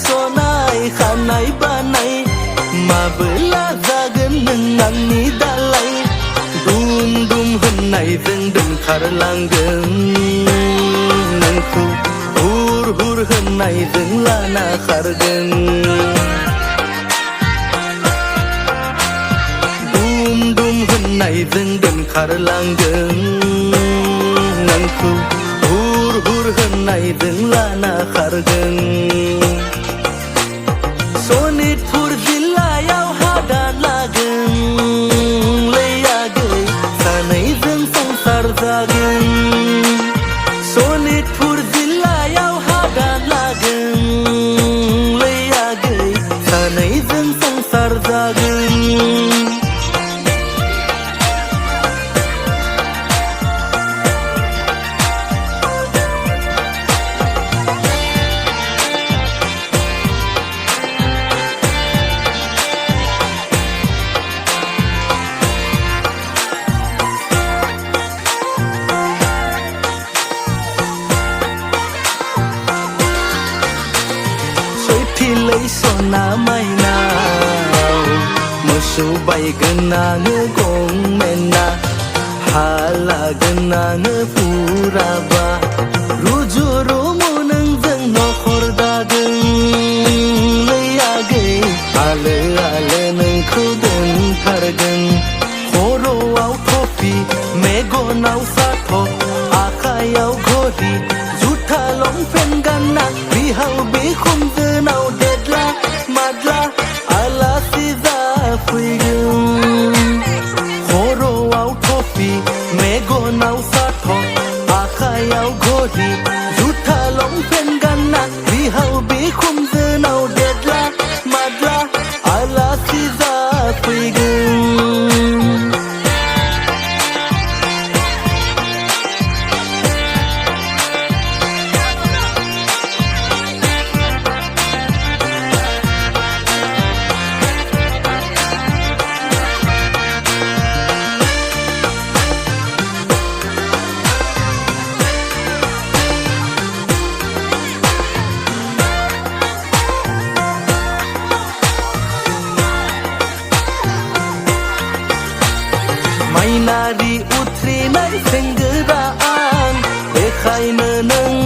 सनाय खानाय बानाय माबोला जागोन नों आंनि दालाय दुम दुम होननायजों दोनखारलांगोन नोंखौ हुर हुर होननायजों लाना खारगोन दुम दुम होननायजों दोनखारलांगोन नोंखौ हुर हुर होननायजों लाना खारगोन सनितपुर जिल्लायाव हादान लागोन लैयागै सानैजों संसार जागोन सनितपुर जिल्लायाव हादान लागोन लैयागै सानैजों संसार जागोन Tilai sona mainaw Musu baigana ngegong mena Halagana ngepuraba Rujuru munang zeng nokhor dagang Layagay ale ale nengku deng kargang Horoaw topi megonaw sato Akayaw gori Juta long pen gana Bihaw bikum zenaw dedla madla ala siza fuyum Horoaw topi megonaw sato Akayaw gori Juta long pen gana Bihaw bikum zenaw dedla madla ala siza fuyum Mainari uthrinay senggeraang Bekhayna nang